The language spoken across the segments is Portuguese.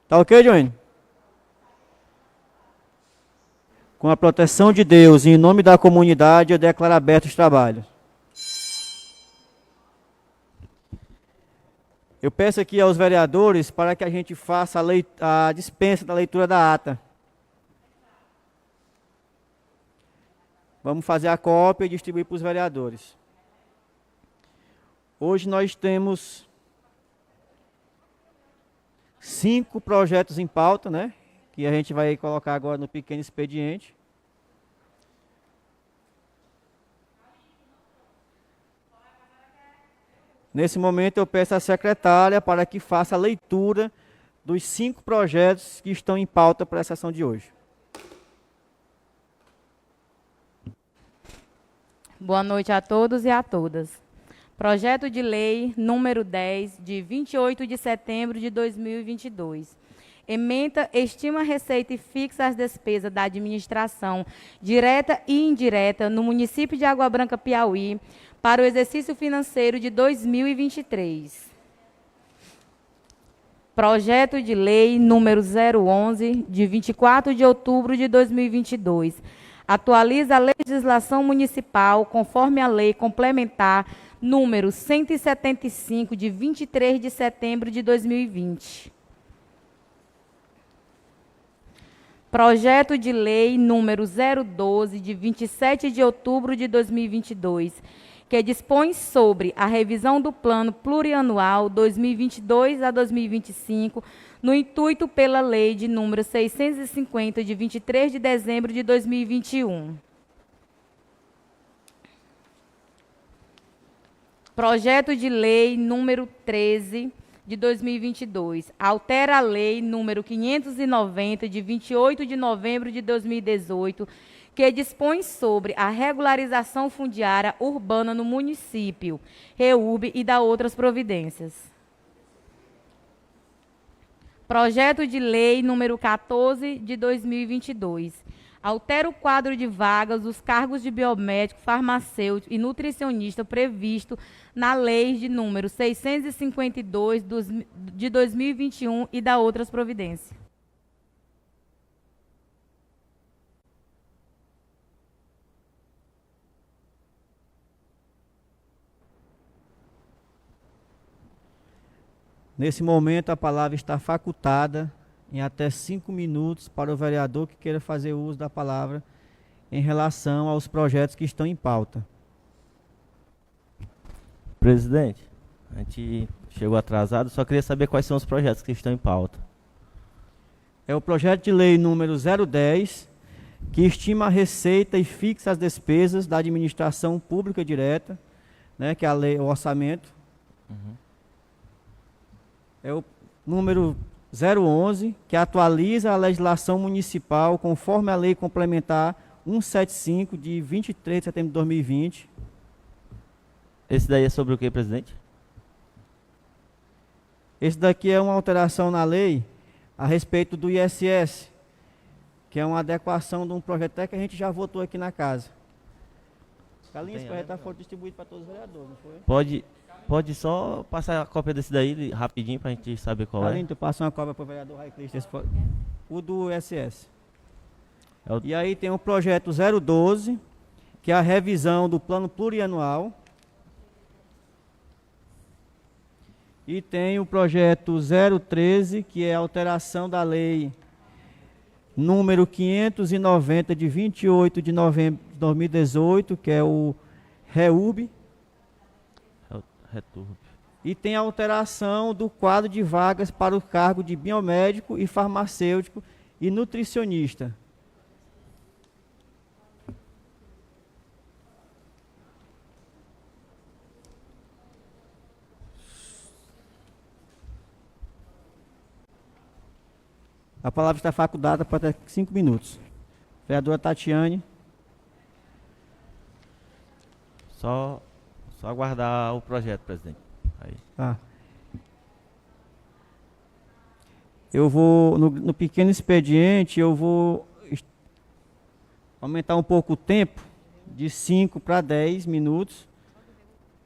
Tá ok, Joane? Com a proteção de Deus e em nome da comunidade, eu declaro abertos os trabalhos. Eu peço aqui aos vereadores para que a gente faça a dispensa da leitura da ata. Vamos fazer a cópia e distribuir para os vereadores. Hoje nós temos 5 projetos em pauta, né? Que a gente vai colocar agora no pequeno expediente. Nesse momento eu peço à secretária para que faça a leitura dos 5 projetos que estão em pauta para a sessão de hoje. Boa noite a todos e a todas. Projeto de lei número 10, de 28 de setembro de 2022. Ementa, estima receita e fixa as despesas da administração direta e indireta no município de Água Branca, Piauí, para o exercício financeiro de 2023. Projeto de lei número 011, de 24 de outubro de 2022. Atualiza a legislação municipal conforme a lei complementar número 175, de 23 de setembro de 2020. Projeto de lei número 012, de 27 de outubro de 2022, que dispõe sobre a revisão do Plano Plurianual 2022 a 2025, no intuito pela Lei de número 650, de 23 de dezembro de 2021. Projeto de lei número 13, de 2022, altera a Lei número 590, de 28 de novembro de 2018, que dispõe sobre a regularização fundiária urbana no município, REURB, e da outras providências. Projeto de lei número 14, de 2022. Altera o quadro de vagas dos cargos de biomédico, farmacêutico e nutricionista previsto na lei de número 652 de 2021 e da outras providências. Nesse momento, a palavra está facultada em até 5 minutos para o vereador que queira fazer uso da palavra em relação aos projetos que estão em pauta. Presidente, a gente chegou atrasado, só queria saber quais são os projetos que estão em pauta. É o projeto de lei número 010, que estima a receita e fixa as despesas da administração pública direta, né, que é a lei, o orçamento. É o número 011, que atualiza a legislação municipal conforme a lei complementar 175, de 23 de setembro de 2020. Esse daí é sobre o que, presidente? Esse daqui é uma alteração na lei a respeito do ISS, que é uma adequação de um projeto até que a gente já votou aqui na casa. Carlinhos, esse projeto foi distribuído para todos os vereadores, não foi? Pode só passar a cópia desse daí rapidinho para a gente saber qual é. Carlinhos, tu passa uma cópia para o vereador Raiclista, o do ISS. E aí tem o projeto 012, que é a revisão do plano plurianual. E tem o projeto 013, que é a alteração da lei número 590, de 28 de novembro de 2018, que é o REURB. E tem a alteração do quadro de vagas para o cargo de biomédico e farmacêutico e nutricionista. A palavra está facultada para até 5 minutos. Vereadora Tatiane. Só aguardar o projeto, presidente. Aí. Tá. Eu vou, no pequeno expediente, eu vou aumentar um pouco o tempo, de 5 para 10 minutos,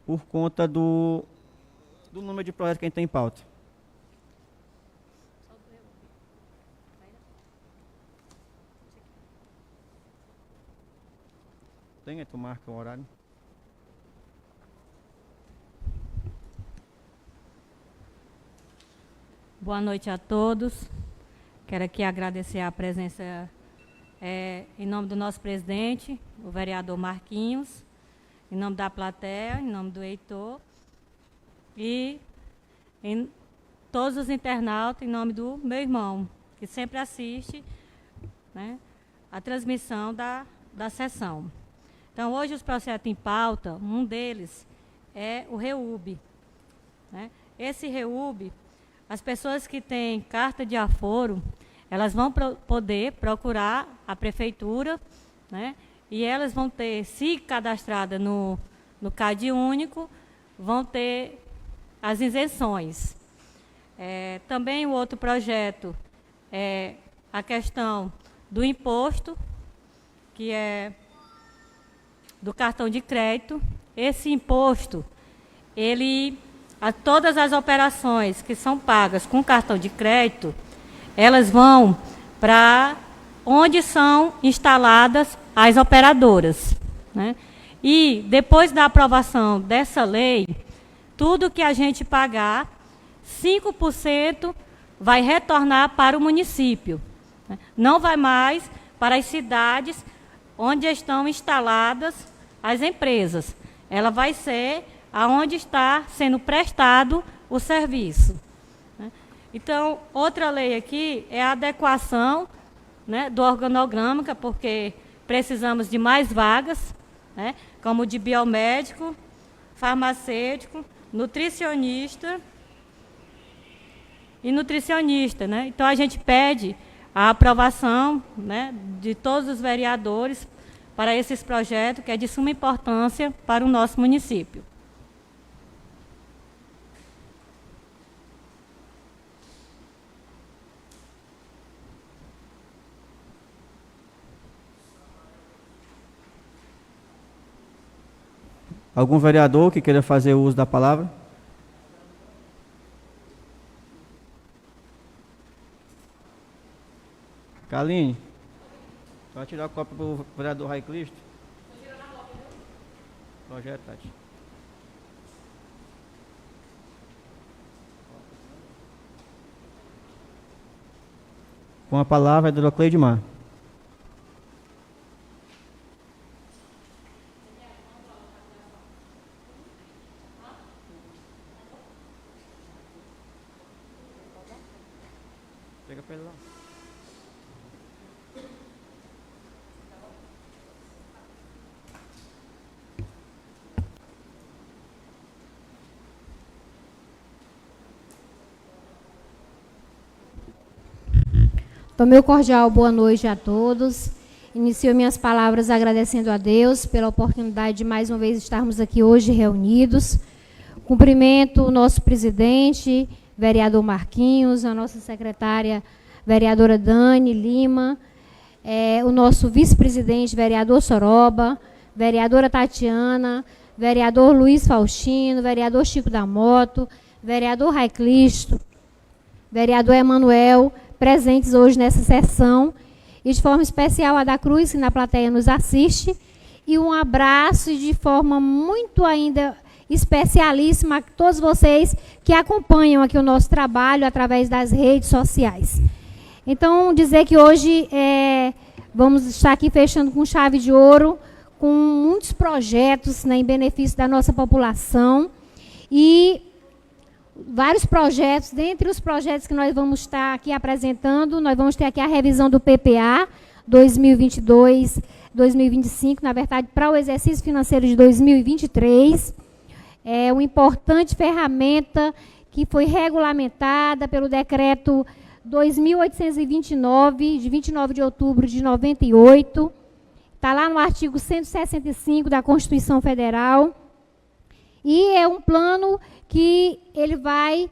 por conta do número de projetos que a gente tem em pauta. tem, tu marca o horário. Boa noite a todos. Quero aqui agradecer a presença em nome do nosso presidente, o vereador Marquinhos, em nome da plateia, em nome do Heitor, e em todos os internautas, em nome do meu irmão, que sempre assiste, né, a transmissão da sessão. Então, hoje os projetos em pauta, um deles é o REUB, né? Esse REUB, as pessoas que têm carta de aforo, elas vão poder procurar a prefeitura, né? E elas vão ter, se cadastrada no CAD único, vão ter as isenções. Também o outro projeto é a questão do imposto, que é do cartão de crédito. Esse imposto, todas as operações que são pagas com cartão de crédito, elas vão para onde são instaladas as operadoras, né? E depois da aprovação dessa lei, tudo que a gente pagar, 5% vai retornar para o município, né? Não vai mais para as cidades onde estão instaladas as empresas. Ela vai ser aonde está sendo prestado o serviço, né? Então, outra lei aqui é a adequação, né, do organograma, porque precisamos de mais vagas, né, como de biomédico, farmacêutico, nutricionista e nutricionista, né? Então, a gente pede a aprovação, né, de todos os vereadores para esses projetos, que é de suma importância para o nosso município. Algum vereador que queira fazer uso da palavra? Kaline, vai tirar a cópia para o vereador Raiclisto? Projeto, Tati. Com a palavra é do Cleidmar. Pega para ele lá. Então, meu cordial boa noite a todos. Inicio minhas palavras agradecendo a Deus pela oportunidade de mais uma vez estarmos aqui hoje reunidos. Cumprimento o nosso presidente, vereador Marquinhos, a nossa secretária, vereadora Dani Lima, o nosso vice-presidente, vereador Soroba, vereadora Tatiana, vereador Luiz Faustino, vereador Chico da Moto, vereador Raiclisto, vereador Emanuel, presentes hoje nessa sessão, e de forma especial a da Cruz, que na plateia nos assiste, e um abraço de forma muito ainda especialíssima a todos vocês que acompanham aqui o nosso trabalho através das redes sociais. Então, dizer que hoje vamos estar aqui fechando com chave de ouro, com muitos projetos, né, em benefício da nossa população, e vários projetos. Dentre os projetos que nós vamos estar aqui apresentando, nós vamos ter aqui a revisão do PPA 2022-2025, na verdade, para o exercício financeiro de 2023. É uma importante ferramenta que foi regulamentada pelo decreto 2.829, de 29 de outubro de 98. Está lá no artigo 165 da Constituição Federal. E é um plano que ele vai,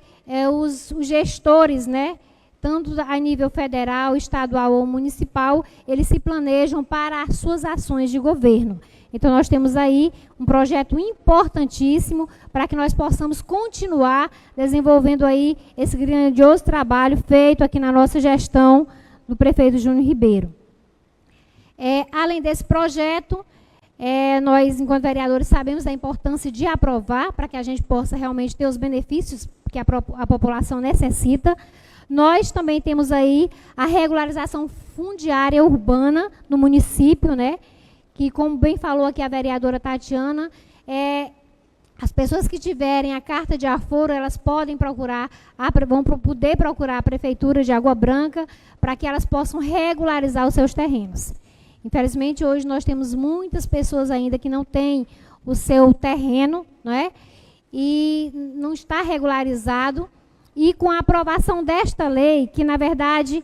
os gestores, né, tanto a nível federal, estadual ou municipal, eles se planejam para as suas ações de governo. Então, nós temos aí um projeto importantíssimo para que nós possamos continuar desenvolvendo aí esse grandioso trabalho feito aqui na nossa gestão do prefeito Júnior Ribeiro. Além desse projeto, Nós, enquanto vereadores, sabemos da importância de aprovar para que a gente possa realmente ter os benefícios que a população necessita. Nós também temos aí a regularização fundiária urbana no município, né? Que, como bem falou aqui a vereadora Tatiana, as pessoas que tiverem a carta de aforo, elas podem vão poder procurar a Prefeitura de Água Branca para que elas possam regularizar os seus terrenos. Infelizmente, hoje nós temos muitas pessoas ainda que não têm o seu terreno, não é? E não está regularizado. E com a aprovação desta lei, que na verdade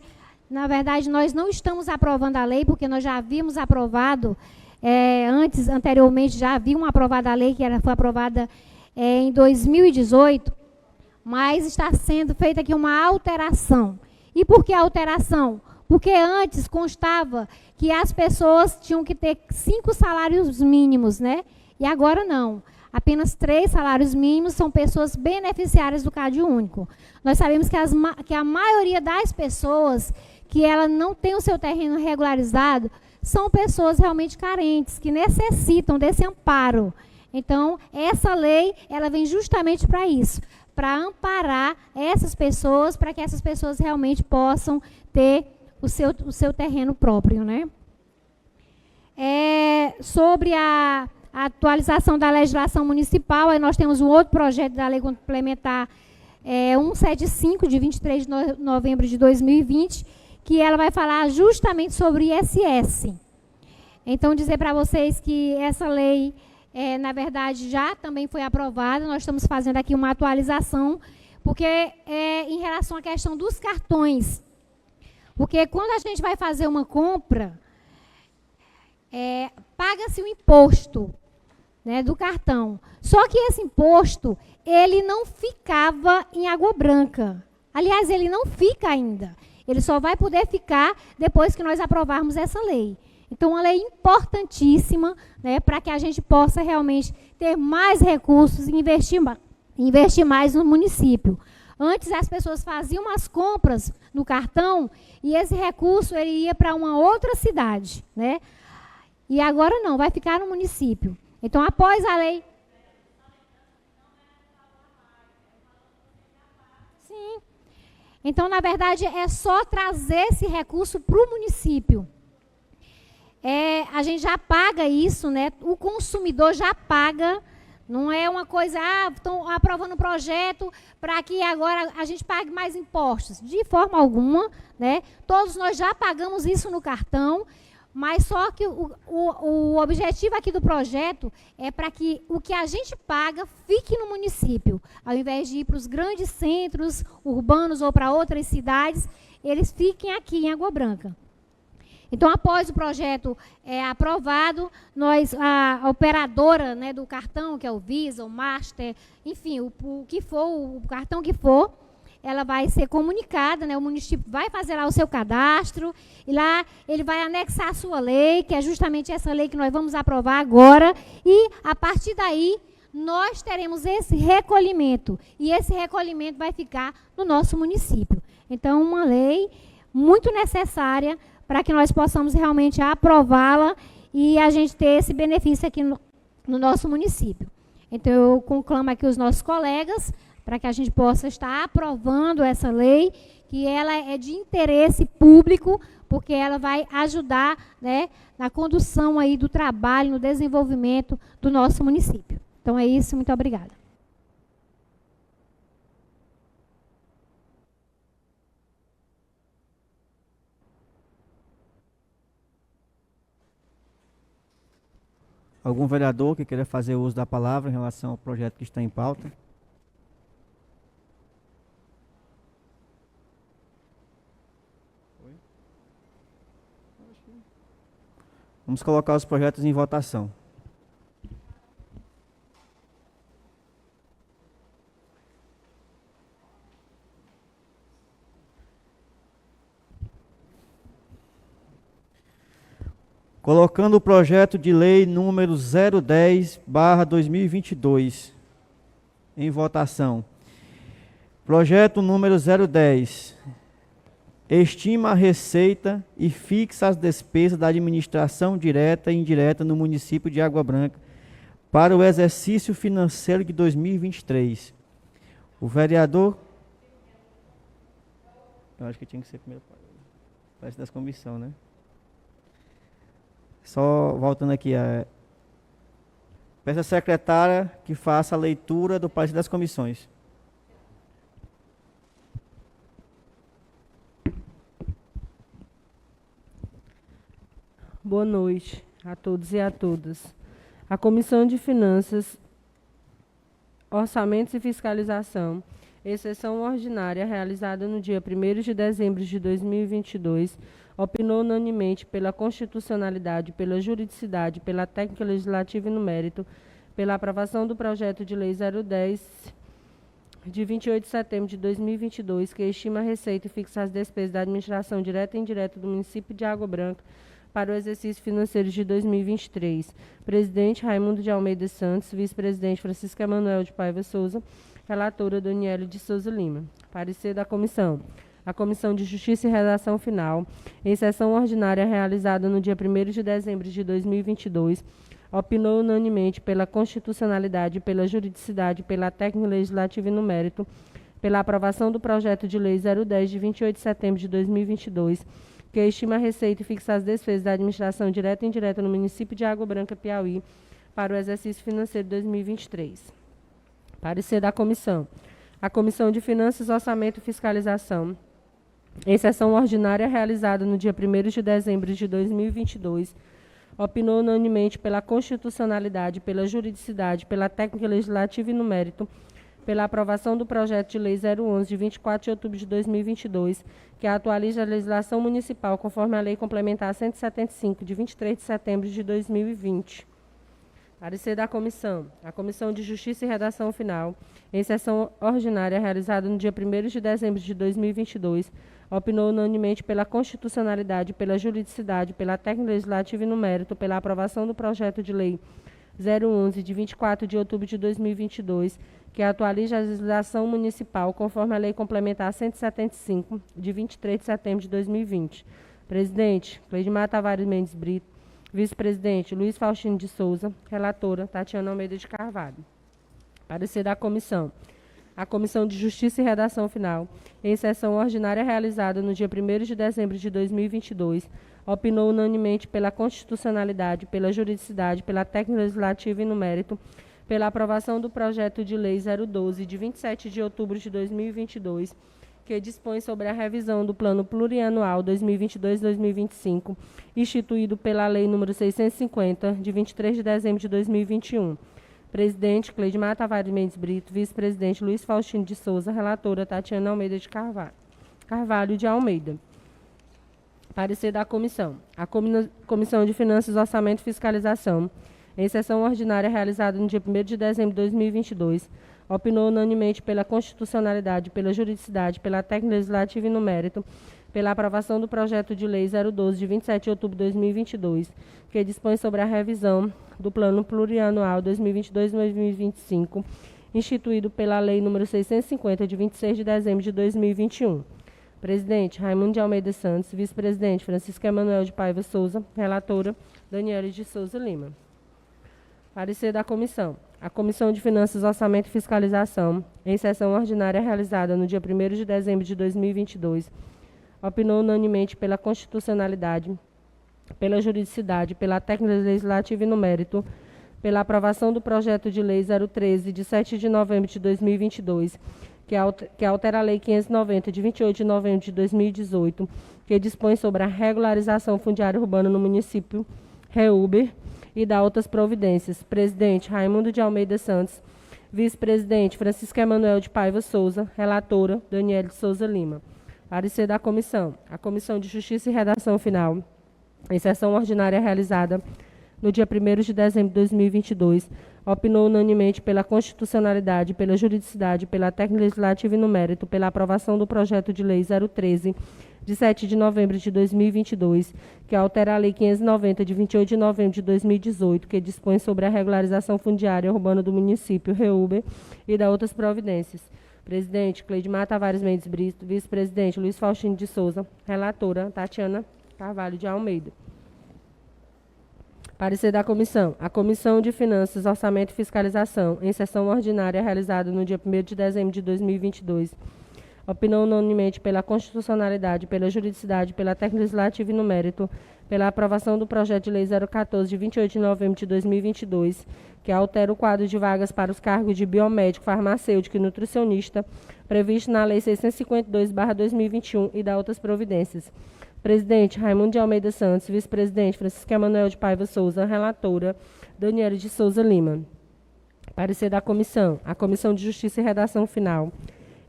nós não estamos aprovando a lei, porque nós já havíamos aprovado, anteriormente já havíamos aprovado a lei, que foi aprovada em 2018, mas está sendo feita aqui uma alteração. E por que alteração? Porque antes constava que as pessoas tinham que ter 5 salários mínimos, né? E agora não. Apenas 3 salários mínimos são pessoas beneficiárias do Cade Único. Nós sabemos que a maioria das pessoas que ela não tem o seu terreno regularizado são pessoas realmente carentes, que necessitam desse amparo. Então, essa lei, ela vem justamente para isso, para amparar essas pessoas, para que essas pessoas realmente possam ter o seu terreno próprio, né? Sobre a atualização da legislação municipal, aí nós temos um outro projeto da lei complementar 175, de 23 de novembro de 2020, que ela vai falar justamente sobre ISS. Então, dizer para vocês que essa lei, na verdade, já também foi aprovada, nós estamos fazendo aqui uma atualização, porque em relação à questão dos cartões, porque quando a gente vai fazer uma compra, paga-se o imposto, né, do cartão. Só que esse imposto, ele não ficava em Água Branca. Aliás, ele não fica ainda. Ele só vai poder ficar depois que nós aprovarmos essa lei. Então, uma lei importantíssima, né, para que a gente possa realmente ter mais recursos e investir mais no município. Antes, as pessoas faziam as compras no cartão e esse recurso ele ia para uma outra cidade, né? E agora não, vai ficar no município. Então, após a lei... Sim. Então, na verdade, é só trazer esse recurso para o município. A gente já paga isso, né? O consumidor já paga. Não é uma coisa, estão aprovando um projeto para que agora a gente pague mais impostos. De forma alguma, né? Todos nós já pagamos isso no cartão, mas só que o objetivo aqui do projeto é para que o que a gente paga fique no município. Ao invés de ir para os grandes centros urbanos ou para outras cidades, eles fiquem aqui em Água Branca. Então, após o projeto aprovado, a operadora, né, do cartão, que é o Visa, o Master, enfim, o que for, o cartão que for, ela vai ser comunicada, né, o município vai fazer lá o seu cadastro, e lá ele vai anexar a sua lei, que é justamente essa lei que nós vamos aprovar agora, e a partir daí, nós teremos esse recolhimento, e esse recolhimento vai ficar no nosso município. Então, uma lei muito necessária para que nós possamos realmente aprová-la e a gente ter esse benefício aqui no nosso município. Então, eu conclamo aqui os nossos colegas para que a gente possa estar aprovando essa lei, que ela é de interesse público, porque ela vai ajudar, né, na condução aí do trabalho, no desenvolvimento do nosso município. Então, é isso. Muito obrigada. Algum vereador que queira fazer uso da palavra em relação ao projeto que está em pauta? Vamos colocar os projetos em votação. Colocando o projeto de lei número 010/2022 em votação. Projeto número 010. estima a receita e fixa as despesas da administração direta e indireta no município de Água Branca para o exercício financeiro de 2023. O vereador... Eu acho que tinha que ser primeiro. Parece das comissões, né? Só voltando aqui. Peço à secretária que faça a leitura do parecer das comissões. Boa noite a todos e a todas. A Comissão de Finanças, Orçamentos e Fiscalização, exceção ordinária realizada no dia 1º de dezembro de 2022, opinou unanimemente pela constitucionalidade, pela juridicidade, pela técnica legislativa e no mérito, pela aprovação do projeto de lei 010, de 28 de setembro de 2022, que estima a receita e fixa as despesas da administração direta e indireta do município de Água Branca para o exercício financeiro de 2023. Presidente Raimundo de Almeida Santos, vice-presidente Francisca Emanuel de Paiva Souza, relatora Daniele de Souza Lima. Parecer da comissão. A Comissão de Justiça e Redação Final, em sessão ordinária realizada no dia 1º de dezembro de 2022, opinou unanimemente pela constitucionalidade, pela juridicidade, pela técnica legislativa e no mérito, pela aprovação do projeto de lei 010 de 28 de setembro de 2022, que estima a receita e fixa as despesas da administração direta e indireta no município de Água Branca, Piauí, para o exercício financeiro de 2023. Parecer da comissão. A Comissão de Finanças, Orçamento e Fiscalização, em sessão ordinária realizada no dia 1º de dezembro de 2022, opinou unanimemente pela constitucionalidade, pela juridicidade, pela técnica legislativa e no mérito, pela aprovação do projeto de lei 011, de 24 de outubro de 2022, que atualiza a legislação municipal conforme a Lei Complementar 175, de 23 de setembro de 2020. Parecer da comissão. A Comissão de Justiça e Redação Final, em sessão ordinária realizada no dia 1º de dezembro de 2022, opinou unanimemente pela constitucionalidade, pela juridicidade, pela técnica legislativa e no mérito, pela aprovação do projeto de lei 011, de 24 de outubro de 2022, que atualiza a legislação municipal conforme a Lei Complementar 175, de 23 de setembro de 2020. Presidente, Cleidmar Tavares Mendes Brito. Vice-presidente, Luiz Faustino de Souza. Relatora, Tatiana Almeida de Carvalho. Parecer da comissão. A Comissão de Justiça e Redação Final, em sessão ordinária realizada no dia 1º de dezembro de 2022, opinou unanimemente pela constitucionalidade, pela juridicidade, pela técnica legislativa e no mérito, pela aprovação do projeto de lei 012, de 27 de outubro de 2022, que dispõe sobre a revisão do Plano Plurianual 2022-2025, instituído pela Lei nº 650, de 23 de dezembro de 2021. Presidente, Cleidmar Tavares Mendes Brito. Vice-presidente, Luiz Faustino de Souza. Relatora, Tatiana Almeida de Carvalho de Almeida. Parecer da comissão. A Comissão de Finanças, Orçamento e Fiscalização, em sessão ordinária realizada no dia 1º de dezembro de 2022, opinou unanimemente pela constitucionalidade, pela juridicidade, pela técnica legislativa e no mérito, pela aprovação do projeto de lei 012, de 27 de outubro de 2022, que dispõe sobre a revisão do Plano Plurianual 2022-2025, instituído pela Lei nº 650, de 26 de dezembro de 2021. Presidente, Raimundo de Almeida Santos. Vice-presidente, Francisca Emanuel de Paiva Souza. Relatora, Daniele de Souza Lima. Parecer da comissão. A Comissão de Finanças, Orçamento e Fiscalização, em sessão ordinária realizada no dia 1º de dezembro de 2022, opinou unanimemente pela constitucionalidade, pela juridicidade, pela técnica legislativa e no mérito, pela aprovação do projeto de lei 013, de 7 de novembro de 2022, que altera a Lei 590, de 28 de novembro de 2018, que dispõe sobre a regularização fundiária urbana no município REUBER, e dá outras providências. Presidente, Raimundo de Almeida Santos. Vice-presidente, Francisca Emanuel de Paiva Souza. Relatora, Daniele de Souza Lima. Parecer da comissão. A Comissão de Justiça e Redação Final, em sessão ordinária realizada no dia 1º de dezembro de 2022, opinou unanimemente pela constitucionalidade, pela juridicidade, pela técnica legislativa e no mérito, pela aprovação do projeto de lei 013, de 7 de novembro de 2022, que altera a Lei 590, de 28 de novembro de 2018, que dispõe sobre a regularização fundiária urbana do município REUBER e dá outras providências. Presidente, Cleidmar Tavares Mendes Brito. Vice-presidente, Luiz Faustino de Souza. Relatora, Tatiana Carvalho de Almeida. Parecer da comissão. A Comissão de Finanças, Orçamento e Fiscalização, em sessão ordinária realizada no dia 1º de dezembro de 2022, opinou unanimemente pela constitucionalidade, pela juridicidade, pela técnica legislativa e no mérito, pela aprovação do projeto de lei 014, de 28 de novembro de 2022, que altera o quadro de vagas para os cargos de biomédico, farmacêutico e nutricionista, previsto na Lei 652/2021 e da outras providências. Presidente, Raimundo de Almeida Santos. Vice-presidente, Francisco Emanuel de Paiva Souza. Relatora, Daniela de Souza Lima. Parecer da comissão. A Comissão de Justiça e Redação Final,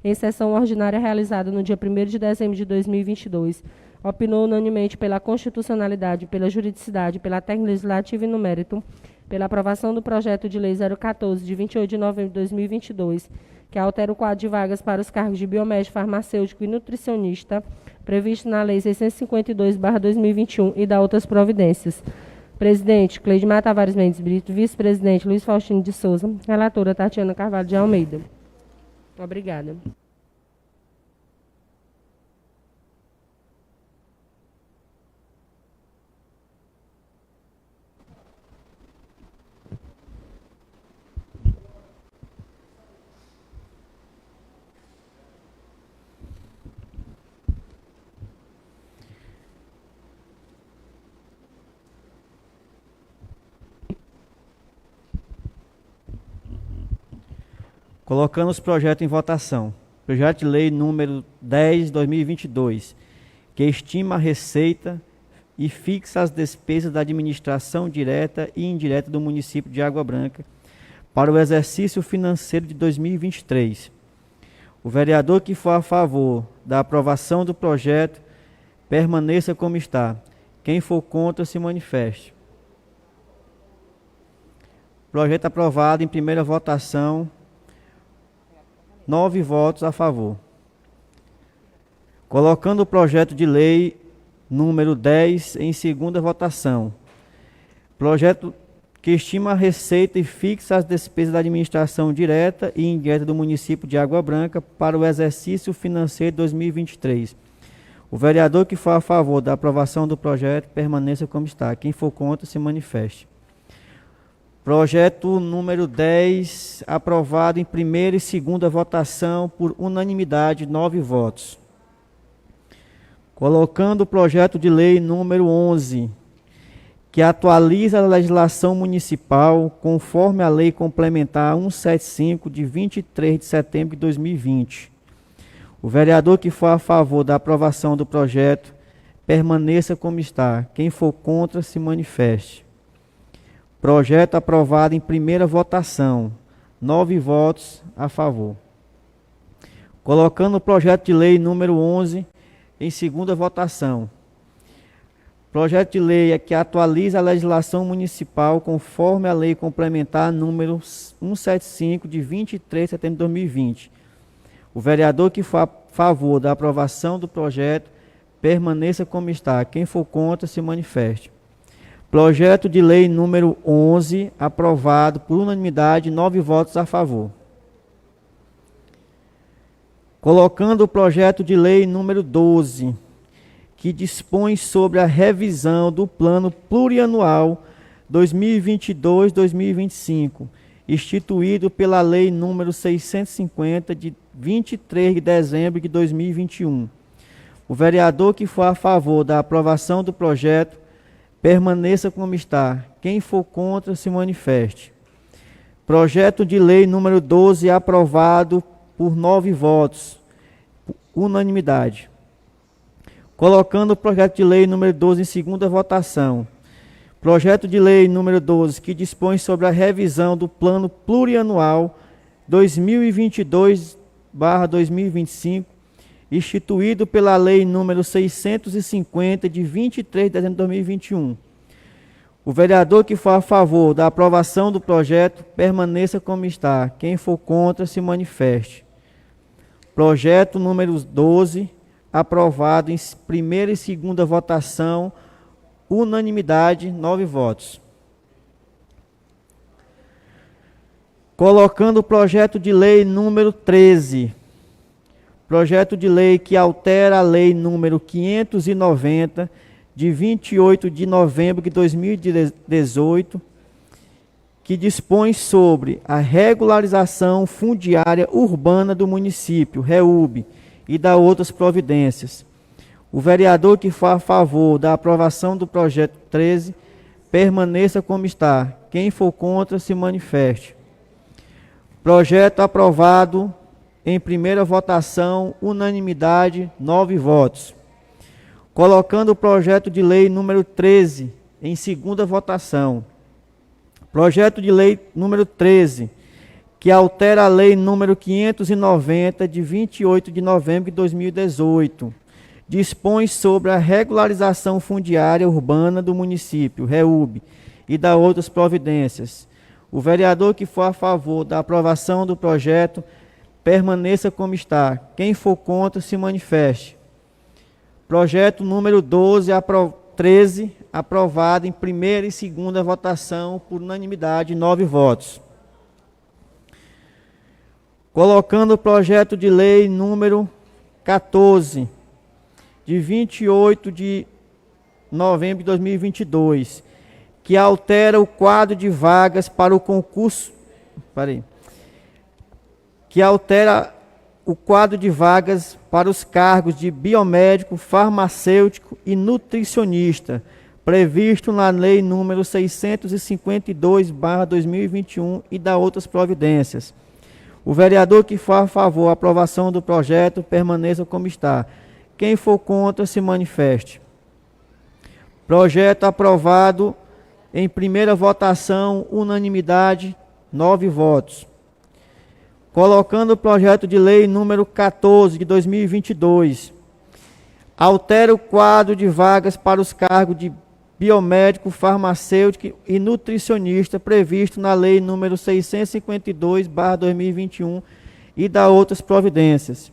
em sessão ordinária realizada no dia 1º de dezembro de 2022, opinou unanimemente pela constitucionalidade, pela juridicidade, pela técnica legislativa e no mérito, pela aprovação do projeto de lei 014, de 28 de novembro de 2022, que altera o quadro de vagas para os cargos de biomédico, farmacêutico e nutricionista, previsto na Lei 652/2021 e da outras providências. Presidente, Cleidmar Tavares Mendes Brito. Vice-presidente, Luiz Faustino de Souza. Relatora, Tatiana Carvalho de Almeida. Obrigada. Colocando os projetos em votação. Projeto de lei número 10/2022, que estima a receita e fixa as despesas da administração direta e indireta do município de Água Branca para o exercício financeiro de 2023. O vereador que for a favor da aprovação do projeto, permaneça como está. Quem for contra, se manifeste. Projeto aprovado em primeira votação. 9 votos a favor. Colocando o projeto de lei número 10 em segunda votação. Projeto que estima a receita e fixa as despesas da administração direta e indireta do município de Água Branca para o exercício financeiro de 2023. O vereador que for a favor da aprovação do projeto, permaneça como está. Quem for contra, se manifeste. Projeto número 10, aprovado em primeira e segunda votação por unanimidade, 9 votos. Colocando o projeto de lei número 11, que atualiza a legislação municipal conforme a Lei Complementar 175, de 23 de setembro de 2020. O vereador que for a favor da aprovação do projeto, permaneça como está. Quem for contra, se manifeste. Projeto aprovado em primeira votação. 9 votos a favor. Colocando o projeto de lei número 11 em segunda votação. Projeto de lei que atualiza a legislação municipal conforme a Lei Complementar número 175, de 23 de setembro de 2020. O vereador que for a favor da aprovação do projeto, permaneça como está. Quem for contra, se manifeste. Projeto de lei número 11, aprovado por unanimidade, 9 votos a favor. Colocando o projeto de lei número 12, que dispõe sobre a revisão do Plano Plurianual 2022-2025, instituído pela Lei número 650, de 23 de dezembro de 2021. O vereador que for a favor da aprovação do projeto, permaneça como está. Quem for contra, se manifeste. Projeto de lei número 12, aprovado por 9 votos, unanimidade. Colocando o projeto de lei número 12 em segunda votação. Projeto de lei número 12, que dispõe sobre a revisão do Plano Plurianual 2022/2025, instituído pela Lei número 650, de 23 de dezembro de 2021. O vereador que for a favor da aprovação do projeto, permaneça como está. Quem for contra, se manifeste. Projeto número 12, aprovado em primeira e segunda votação, unanimidade, 9 votos. Colocando o projeto de lei número 13, projeto de lei que altera a lei número 590, de 28 de novembro de 2018, que dispõe sobre a regularização fundiária urbana do município, REUB, e da outras providências. O vereador que for a favor da aprovação do projeto 13, permaneça como está. Quem for contra, se manifeste. Projeto aprovado em primeira votação, unanimidade, 9 votos. Colocando o projeto de lei número 13 em segunda votação. Projeto de lei número 13, que altera a lei número 590, de 28 de novembro de 2018. Dispõe sobre a regularização fundiária urbana do município, REUB, e da outras providências. O vereador que for a favor da aprovação do projeto, permaneça como está. Quem for contra, se manifeste. Projeto número 13, aprovado em primeira e segunda votação por unanimidade, 9 votos. Colocando o projeto de lei número 14, de 28 de novembro de 2022, que altera o quadro de vagas para o concurso... que altera o quadro de vagas para os cargos de biomédico, farmacêutico e nutricionista, previsto na Lei número 652/2021 e da outras providências. O vereador que for a favor da aprovação do projeto, permaneça como está. Quem for contra, se manifeste. Projeto aprovado em primeira votação, unanimidade, 9 votos. Colocando o projeto de lei número 14 de 2022, altera o quadro de vagas para os cargos de biomédico, farmacêutico e nutricionista previsto na lei número 652/2021 e da outras providências.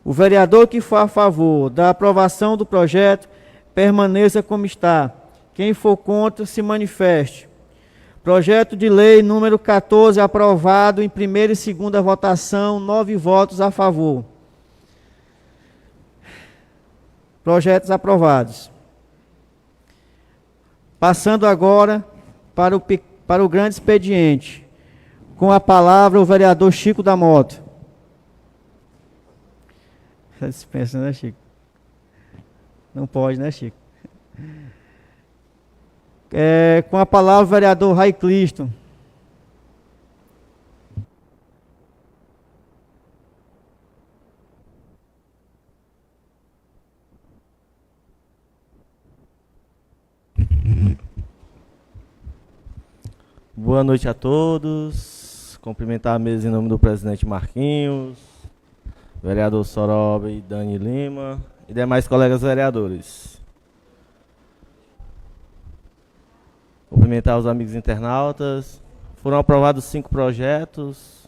O vereador que for a favor da aprovação do projeto, permaneça como está. Quem for contra, se manifeste. Projeto de lei número 14, aprovado em primeira e segunda votação, 9 votos a favor. Projetos aprovados. Passando agora para o grande expediente. Com a palavra o vereador Chico da Mota. Dispensa, né, Chico? Não pode, né, Chico? Com a palavra o vereador Rai Cliston. Boa noite a todos. Cumprimentar a mesa em nome do presidente Marquinhos, vereador Soroba e Dani Lima e demais colegas vereadores. Cumprimentar os amigos internautas. Foram aprovados 5 projetos: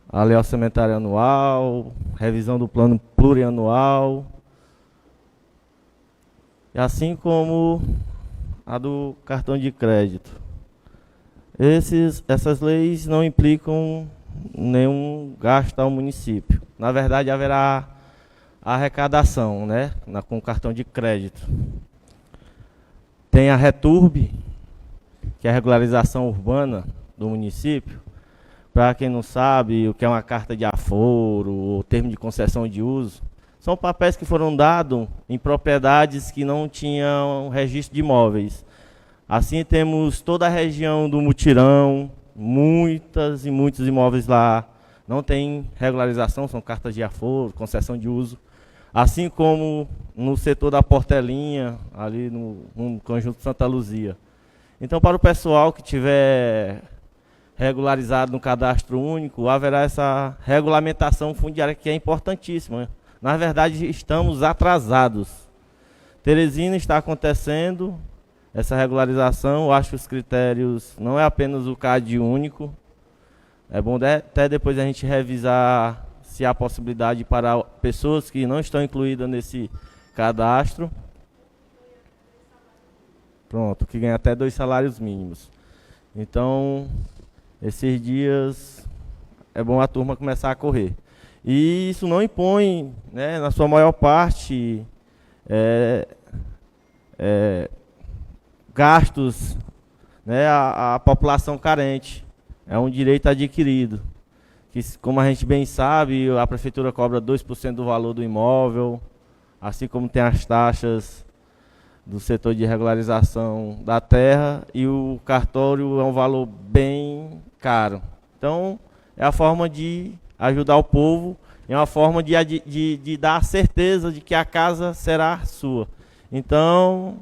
a lei orçamentária anual, revisão do plano plurianual, e assim como a do cartão de crédito. Essas leis não implicam nenhum gasto ao município. Na verdade, haverá arrecadação, né, com cartão de crédito. Tem a Returb, que é a regularização urbana do município. Para quem não sabe o que é uma carta de aforo, ou termo de concessão de uso, são papéis que foram dados em propriedades que não tinham registro de imóveis. Assim temos toda a região do Mutirão, muitos imóveis lá não tem regularização, são cartas de aforo, concessão de uso. Assim como no setor da Portelinha, ali no conjunto Santa Luzia. Então, para o pessoal que tiver regularizado no cadastro único, haverá essa regulamentação fundiária que é importantíssima. Na verdade, estamos atrasados. Teresina está acontecendo essa regularização. Eu acho que os critérios não é apenas o CAD único. É bom até depois a gente revisar se há possibilidade para pessoas que não estão incluídas nesse cadastro. Pronto, que ganha até 2 salários mínimos. Então, esses dias é bom a turma começar a correr. E isso não impõe, né, na sua maior parte, gastos, né, à população carente. É um direito adquirido. Que, como a gente bem sabe, a prefeitura cobra 2% do valor do imóvel, assim como tem as taxas do setor de regularização da terra, e o cartório é um valor bem caro. Então, é a forma de ajudar o povo, é uma forma de dar a certeza de que a casa será sua. Então,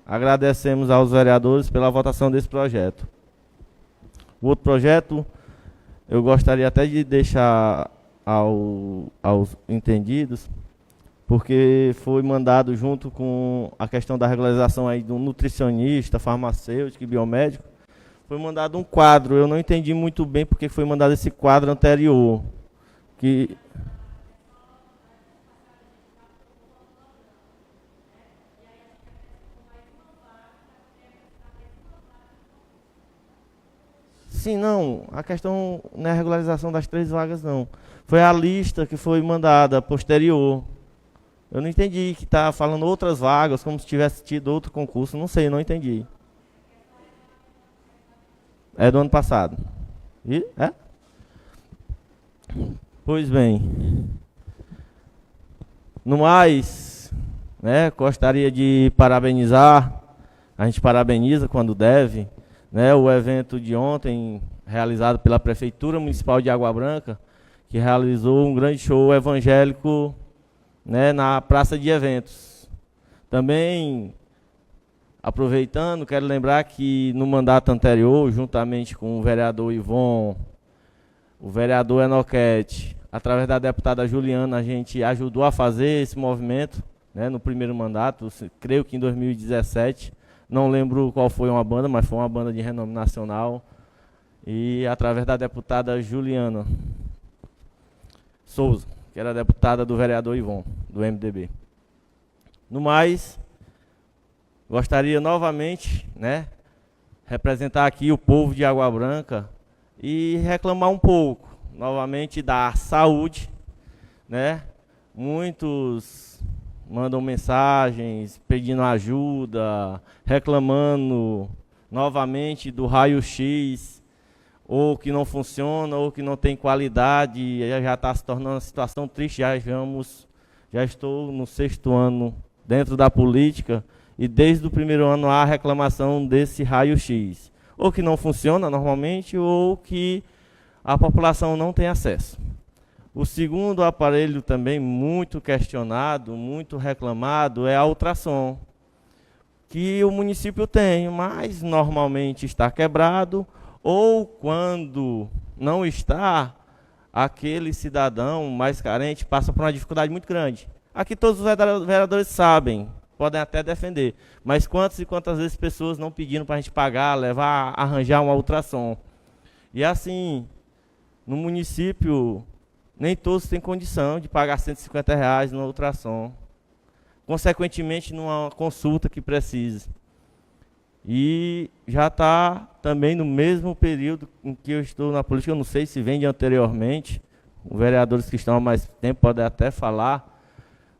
agradecemos aos vereadores pela votação desse projeto. O outro projeto, eu gostaria até de deixar aos entendidos, porque foi mandado junto com a questão da regularização aí do nutricionista, farmacêutico e biomédico, foi mandado um quadro. Eu não entendi muito bem porque foi mandado esse quadro anterior. Que sim, não, a questão não é a regularização das 3 vagas, não. Foi a lista que foi mandada posterior. Eu não entendi que está falando outras vagas, como se tivesse tido outro concurso. Não sei, não entendi. É do ano passado. E, é? Pois bem. No mais, né, gostaria de parabenizar, a gente parabeniza quando deve, né, o evento de ontem, realizado pela Prefeitura Municipal de Água Branca, que realizou um grande show evangélico, né, na praça de eventos. Também, aproveitando, quero lembrar que no mandato anterior, juntamente com o vereador Ivon, o vereador Enoquete, através da deputada Juliana, a gente ajudou a fazer esse movimento, né, no primeiro mandato, creio que em 2017, não lembro qual foi uma banda, mas foi uma banda de renome nacional, e através da deputada Juliana Souza, que era deputada do vereador Ivon, do MDB. No mais, gostaria novamente, né, representar aqui o povo de Água Branca e reclamar um pouco, novamente, da saúde, né? Muitos mandam mensagens pedindo ajuda, reclamando novamente do raio-x, ou que não funciona, ou que não tem qualidade, já está se tornando uma situação triste. Já estou no 6º ano dentro da política, e desde o primeiro ano há reclamação desse raio-x, ou que não funciona normalmente, ou que a população não tem acesso. O segundo aparelho também muito questionado, muito reclamado, é a ultrassom, que o município tem, mas normalmente está quebrado, ou quando não está, aquele cidadão mais carente passa por uma dificuldade muito grande. Aqui todos os vereadores sabem, podem até defender, mas quantas e quantas vezes pessoas não pediram para a gente pagar, levar, arranjar uma ultrassom. E assim, no município, nem todos têm condição de pagar R$150 na ultrassom, consequentemente numa consulta que precise. E já está também no mesmo período em que eu estou na política, eu não sei se vem de anteriormente, os vereadores que estão há mais tempo podem até falar,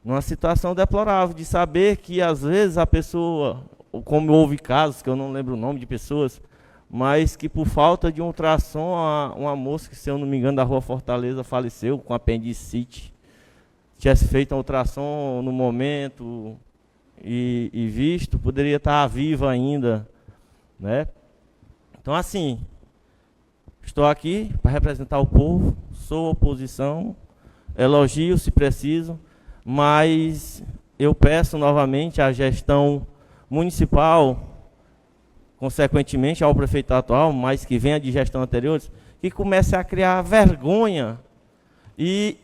numa situação deplorável de saber que às vezes a pessoa, como houve casos, que eu não lembro o nome de pessoas, mas que por falta de um ultrassom, uma moça que, se eu não me engano, da Rua Fortaleza faleceu com apendicite, tivesse feito um ultrassom no momento e visto, poderia estar viva ainda, né? Então, assim, estou aqui para representar o povo, sou oposição, elogio se preciso, mas eu peço novamente à gestão municipal, consequentemente ao prefeito atual, mas que venha de gestão anteriores, que comece a criar vergonha e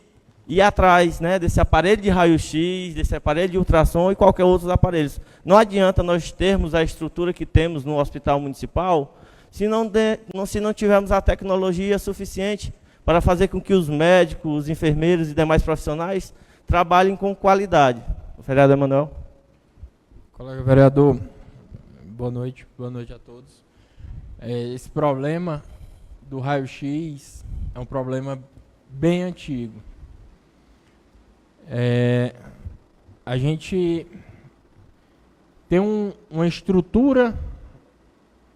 ir atrás, né, desse aparelho de raio-x, desse aparelho de ultrassom e qualquer outros aparelhos. Não adianta nós termos a estrutura que temos no hospital municipal se não tivermos a tecnologia suficiente para fazer com que os médicos, os enfermeiros e demais profissionais trabalhem com qualidade. O vereador Emanuel. Colega vereador, boa noite a todos. Esse problema do raio-x é um problema bem antigo. A gente tem uma estrutura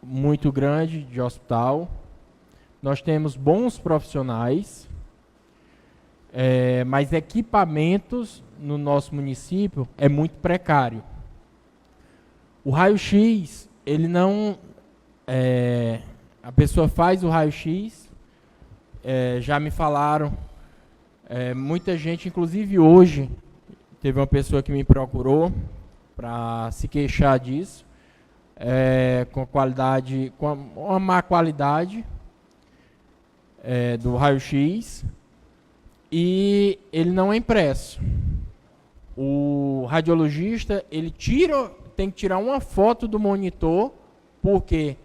muito grande de hospital, nós temos bons profissionais, mas equipamentos no nosso município é muito precário. O raio-x, ele não... a pessoa faz o raio-x, já me falaram, muita gente, inclusive hoje, teve uma pessoa que me procurou para se queixar disso, com qualidade, com uma má qualidade do raio-x, e ele não é impresso. O radiologista, ele tem que tirar uma foto do monitor, porque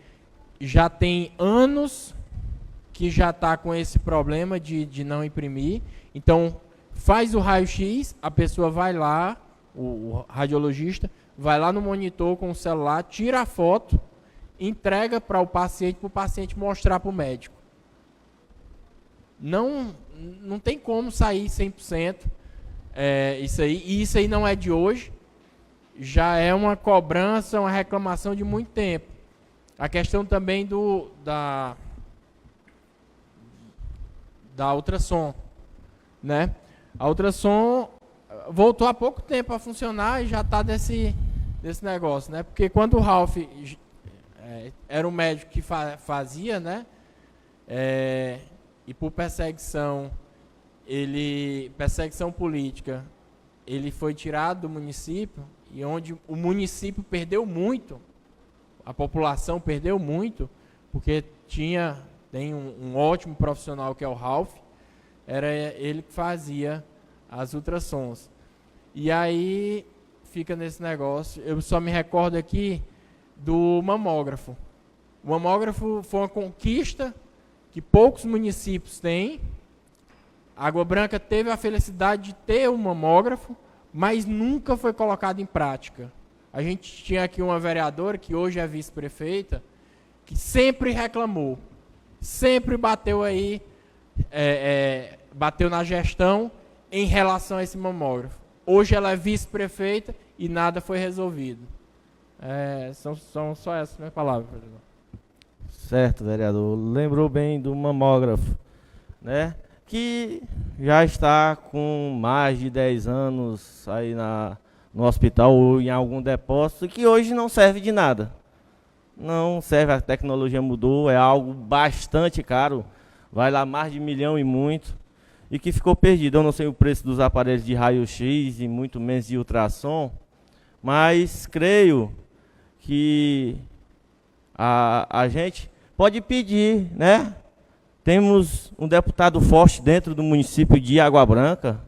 já tem anos que já está com esse problema de não imprimir. Então, faz o raio-x, a pessoa vai lá, o radiologista, vai lá no monitor com o celular, tira a foto, entrega para o paciente mostrar para o médico. Não tem como sair 100%. Isso aí, e isso aí não é de hoje, já é uma cobrança, uma reclamação de muito tempo. A questão também da ultrassom, né? A ultrassom voltou há pouco tempo a funcionar e já está desse negócio, né? Porque quando o Ralph era um médico que fazia, né? E por perseguição política, ele foi tirado do município, e onde o município perdeu muito, a população perdeu muito, porque tem um ótimo profissional que é o Ralph, era ele que fazia as ultrassons. E aí fica nesse negócio. Eu só me recordo aqui do mamógrafo. O mamógrafo foi uma conquista que poucos municípios têm. Água Branca teve a felicidade de ter um mamógrafo, mas nunca foi colocado em prática. A gente tinha aqui uma vereadora, que hoje é vice-prefeita, que sempre reclamou, sempre bateu aí, bateu na gestão em relação a esse mamógrafo. Hoje ela é vice-prefeita e nada foi resolvido. São só essas minhas palavras, vereador. Certo, vereador. Lembrou bem do mamógrafo, né? Que já está com mais de 10 anos aí no hospital ou em algum depósito, que hoje não serve de nada. Não serve, a tecnologia mudou, é algo bastante caro, vai lá mais de 1 milhão e muito, e que ficou perdido. Eu não sei o preço dos aparelhos de raio-x e muito menos de ultrassom, mas creio que a gente pode pedir, né? Temos um deputado forte dentro do município de Água Branca,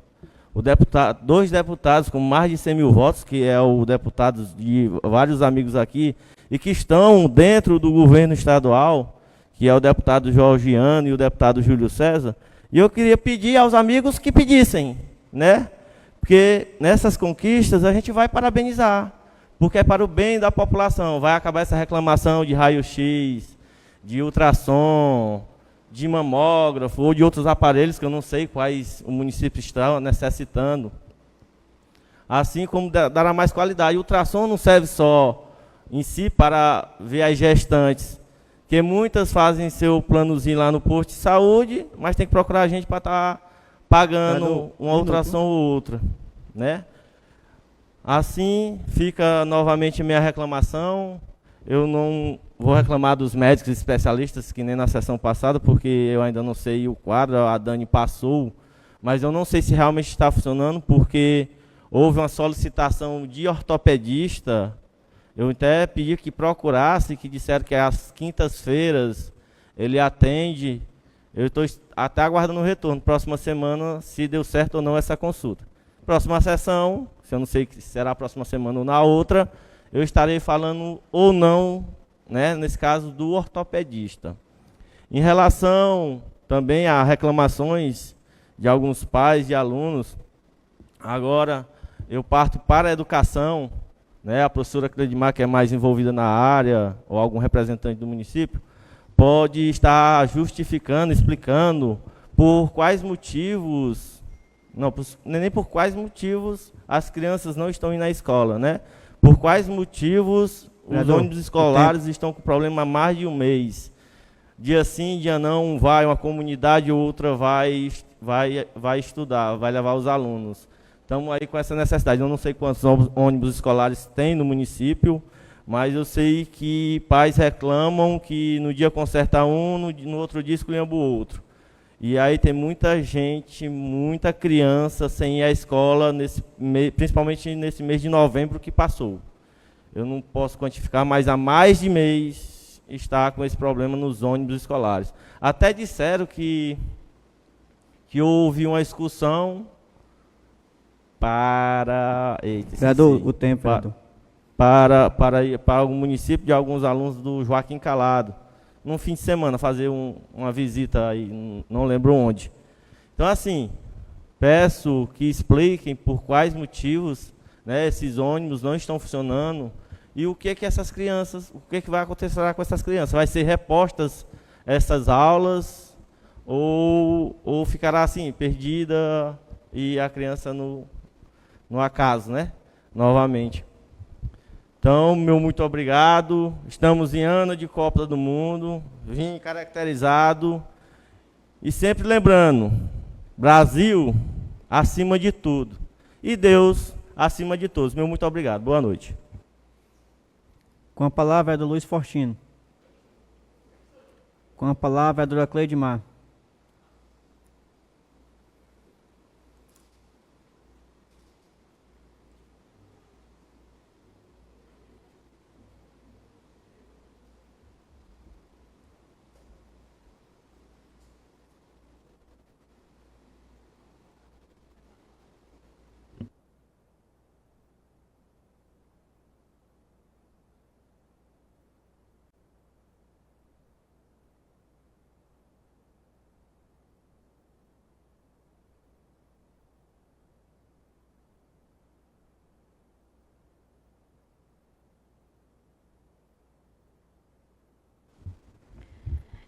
dois deputados com mais de 100 mil votos, que é o deputado de vários amigos aqui, e que estão dentro do governo estadual, que é o deputado Georgiano e o deputado Júlio César. E eu queria pedir aos amigos que pedissem, né? Porque nessas conquistas a gente vai parabenizar, porque é para o bem da população. Vai acabar essa reclamação de raio-x, de ultrassom, de mamógrafo ou de outros aparelhos que eu não sei quais o município está necessitando. Assim como dará mais qualidade. O ultrassom não serve só em si para ver as gestantes, que muitas fazem seu planozinho lá no posto de saúde, mas tem que procurar a gente para estar pagando uma ultrassom ou outra, né? Assim fica novamente minha reclamação. Eu não vou reclamar dos médicos especialistas, que nem na sessão passada, porque eu ainda não sei o quadro, a Dani passou, mas eu não sei se realmente está funcionando, porque houve uma solicitação de ortopedista. Eu até pedi que procurasse, que disseram que às quintas-feiras ele atende. Eu estou até aguardando o retorno. Próxima semana, se deu certo ou não essa consulta. Próxima sessão, se eu não sei se será a próxima semana ou na outra, eu estarei falando ou não, né, nesse caso, do ortopedista. Em relação também a reclamações de alguns pais e alunos, agora eu parto para a educação, né, a professora Cledimar, que é mais envolvida na área, ou algum representante do município, pode estar justificando, explicando por quais motivos Não, nem por quais motivos as crianças não estão indo à escola, né? Por quais motivos os ônibus escolares estão com problema há mais de um mês. Dia sim, dia não, vai uma comunidade ou outra vai estudar, vai levar os alunos. Estamos aí com essa necessidade. Eu não sei quantos ônibus escolares tem no município, mas eu sei que pais reclamam que no dia conserta um, no outro dia esculhamba o outro. E aí tem muita gente, muita criança sem ir à escola, principalmente nesse mês de novembro que passou. Eu não posso quantificar, mas há mais de mês está com esse problema nos ônibus escolares. Até disseram que houve uma excursão para... Eita, Vereador, o tempo, vereador. Para o município de alguns alunos do Joaquim Calado, num fim de semana, fazer uma visita aí, não lembro onde. Então, assim, peço que expliquem por quais motivos, né, esses ônibus não estão funcionando e o que essas crianças, o que vai acontecer com essas crianças. Vai ser repostas essas aulas ou ficará assim, perdida e a criança no acaso, né, novamente. Então, meu muito obrigado. Estamos em ano de Copa do Mundo. Vim caracterizado. E sempre lembrando, Brasil acima de tudo. E Deus acima de todos. Meu muito obrigado. Boa noite. Com a palavra é do Luiz Fortino. Com a palavra é do Cleidmar.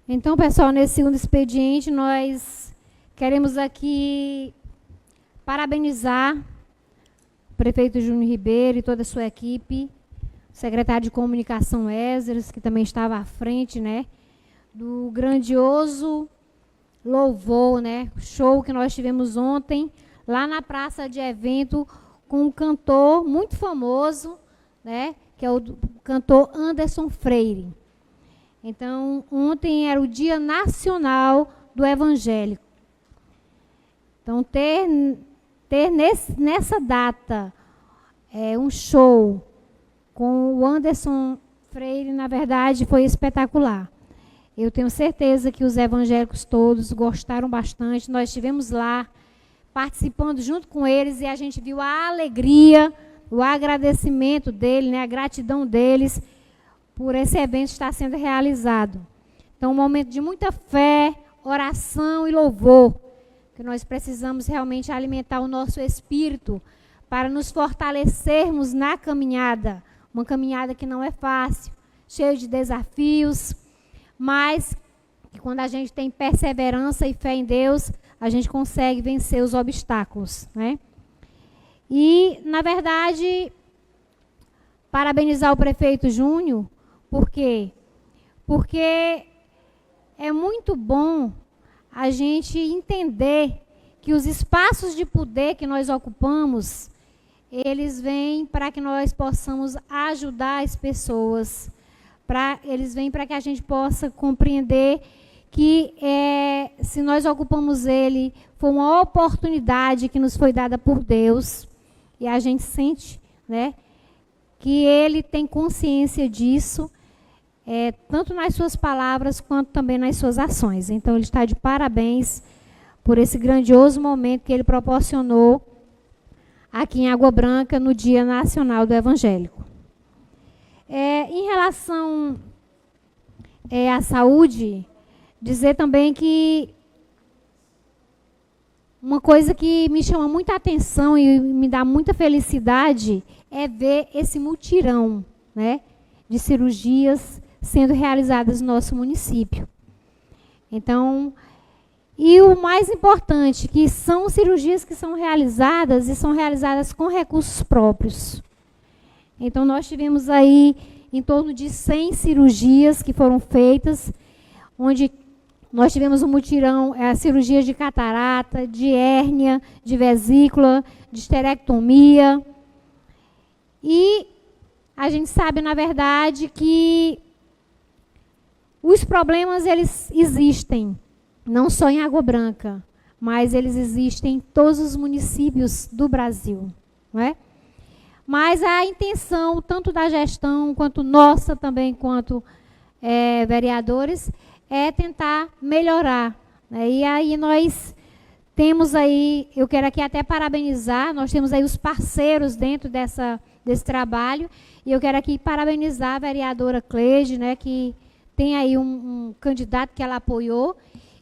Então, pessoal, nesse segundo expediente, nós queremos aqui parabenizar o prefeito Júnior Ribeiro e toda a sua equipe, o secretário de comunicação Esdras, que também estava à frente, né, do grandioso louvor, né, show que nós tivemos ontem, lá na praça de evento, com um cantor muito famoso, né, que é o cantor Anderson Freire. Então, ontem era o Dia Nacional do Evangélico. Então, ter nessa data um show com o Anderson Freire, na verdade, foi espetacular. Eu tenho certeza que os evangélicos todos gostaram bastante. Nós estivemos lá participando junto com eles e a gente viu a alegria, o agradecimento dele, né, a gratidão deles por esse evento estar sendo realizado. Então, um momento de muita fé, oração e louvor, que nós precisamos realmente alimentar o nosso espírito para nos fortalecermos na caminhada, uma caminhada que não é fácil, cheia de desafios, mas que quando a gente tem perseverança e fé em Deus, a gente consegue vencer os obstáculos, né? E, na verdade, parabenizar o prefeito Júnior. Por quê? Porque é muito bom a gente entender que os espaços de poder que nós ocupamos, eles vêm para que nós possamos ajudar as pessoas, eles vêm para que a gente possa compreender que se nós ocupamos ele, foi uma oportunidade que nos foi dada por Deus, e a gente sente, né, que ele tem consciência disso, tanto nas suas palavras quanto também nas suas ações. Então, ele está de parabéns por esse grandioso momento que ele proporcionou aqui em Água Branca, no Dia Nacional do Evangélico. Em relação à saúde, dizer também que uma coisa que me chama muita atenção e me dá muita felicidade é ver esse mutirão, né, de cirurgias sendo realizadas no nosso município. Então, E o mais importante, que são cirurgias que são realizadas e são realizadas com recursos próprios. Então, nós tivemos aí em torno de 100 cirurgias que foram feitas, onde nós tivemos um mutirão, cirurgias de catarata, de hérnia, de vesícula, de esterectomia. E a gente sabe, na verdade, que os problemas, eles existem, não só em Água Branca, mas eles existem em todos os municípios do Brasil, não é? Mas a intenção, tanto da gestão, quanto nossa também, quanto vereadores, é tentar melhorar, né? E aí nós temos aí, eu quero aqui até parabenizar, nós temos aí os parceiros dentro desse trabalho, e eu quero aqui parabenizar a vereadora Cleide, né, que tem aí um candidato que ela apoiou,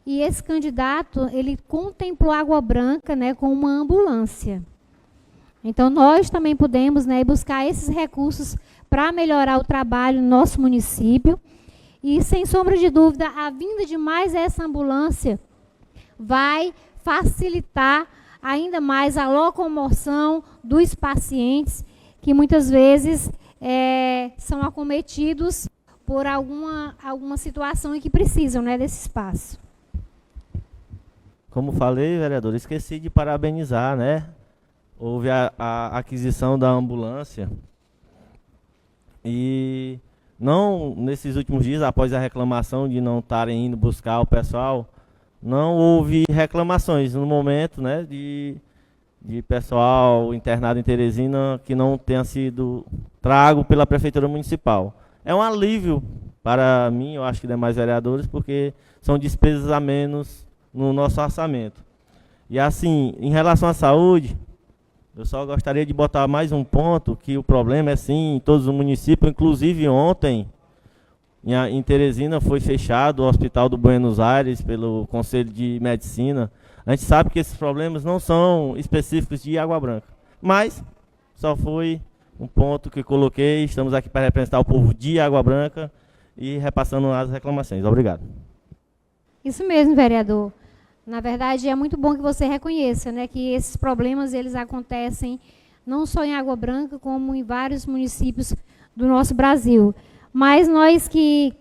e esse candidato, ele contemplou Água Branca, né, com uma ambulância. Então, nós também podemos, né, buscar esses recursos para melhorar o trabalho no nosso município. E, sem sombra de dúvida, a vinda de mais essa ambulância vai facilitar ainda mais a locomoção dos pacientes, que muitas vezes são acometidos por alguma situação em que precisam, né, desse espaço. Como falei, vereador, esqueci de parabenizar, né? Houve a aquisição da ambulância e não, nesses últimos dias, após a reclamação de não estarem indo buscar o pessoal, não houve reclamações no momento, né, de pessoal internado em Teresina que não tenha sido trago pela Prefeitura Municipal. É um alívio para mim, eu acho que demais vereadores, porque são despesas a menos no nosso orçamento. E assim, em relação à saúde, eu só gostaria de botar mais um ponto, que o problema é sim em todos os municípios, inclusive ontem, em Teresina, foi fechado o Hospital do Buenos Aires pelo Conselho de Medicina. A gente sabe que esses problemas não são específicos de Água Branca, mas só foi um ponto que coloquei. Estamos aqui para representar o povo de Água Branca e repassando as reclamações. Obrigado. Isso mesmo, vereador. Na verdade, é muito bom que você reconheça, né, que esses problemas eles acontecem não só em Água Branca, como em vários municípios do nosso Brasil. Mas nós que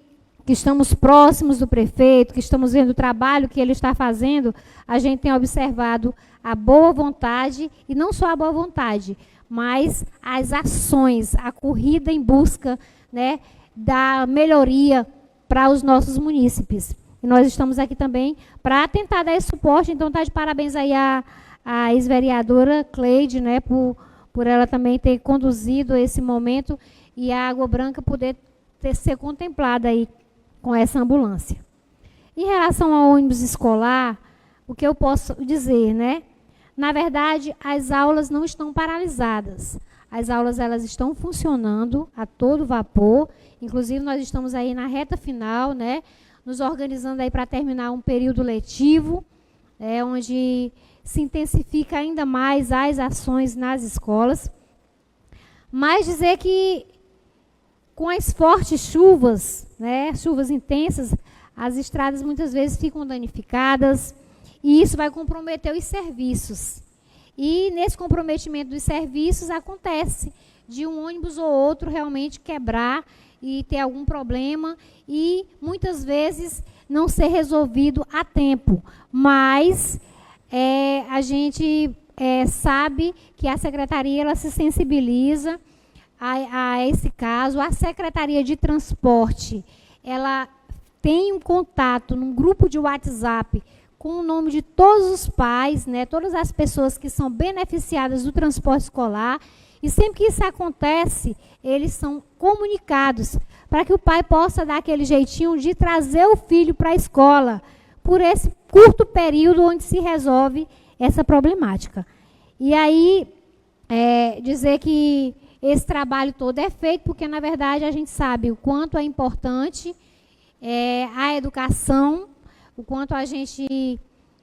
estamos próximos do prefeito, que estamos vendo o trabalho que ele está fazendo, a gente tem observado a boa vontade, e não só a boa vontade, mas as ações, a corrida em busca, né, da melhoria para os nossos munícipes. E nós estamos aqui também para tentar dar esse suporte. Então, está de parabéns aí a ex-vereadora Cleide, né, por ela também ter conduzido esse momento e a Água Branca poder ser contemplada aí com essa ambulância. Em relação ao ônibus escolar, o que eu posso dizer, né? Na verdade, as aulas não estão paralisadas. As aulas, elas estão funcionando a todo vapor. Inclusive, nós estamos aí na reta final, né, nos organizando aí para terminar um período letivo, onde se intensifica ainda mais as ações nas escolas. Mas dizer que com as fortes chuvas, né, chuvas intensas, as estradas muitas vezes ficam danificadas e isso vai comprometer os serviços. E nesse comprometimento dos serviços acontece de um ônibus ou outro realmente quebrar e ter algum problema e muitas vezes não ser resolvido a tempo. Mas a gente sabe que a Secretaria ela se sensibiliza a esse caso. A Secretaria de Transporte, ela tem um contato num grupo de WhatsApp com o nome de todos os pais, né, todas as pessoas que são beneficiadas do transporte escolar, e sempre que isso acontece, eles são comunicados para que o pai possa dar aquele jeitinho de trazer o filho para a escola, por esse curto período onde se resolve essa problemática. E aí, dizer que esse trabalho todo é feito porque, na verdade, a gente sabe o quanto é importante a educação, o quanto a gente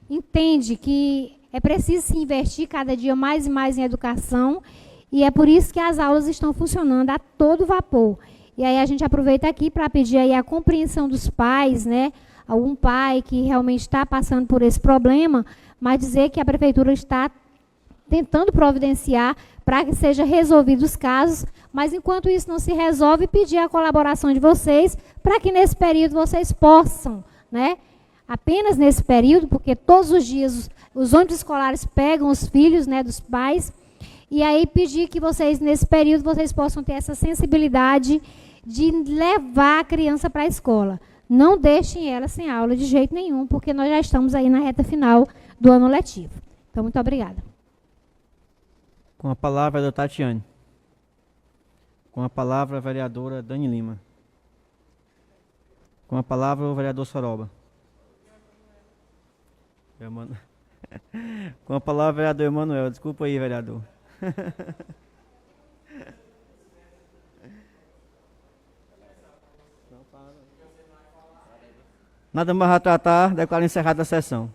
entende que é preciso se investir cada dia mais e mais em educação, e é por isso que as aulas estão funcionando a todo vapor. E aí a gente aproveita aqui para pedir aí a compreensão dos pais, né, algum pai que realmente está passando por esse problema, mas dizer que a prefeitura está tentando providenciar para que seja resolvido os casos, mas enquanto isso não se resolve, pedir a colaboração de vocês para que nesse período vocês possam, né, apenas nesse período, porque todos os dias os ônibus escolares pegam os filhos, né, dos pais, e aí pedir que vocês, nesse período, vocês possam ter essa sensibilidade de levar a criança para a escola. Não deixem ela sem aula de jeito nenhum, porque nós já estamos aí na reta final do ano letivo. Então, muito obrigada. Com a palavra, a Tatiane. Com a palavra, a vereadora Dani Lima. Com a palavra, o vereador Soroba. Com a palavra, o vereador Emanuel. Desculpa aí, vereador. Nada mais a tratar, declaro encerrada a sessão.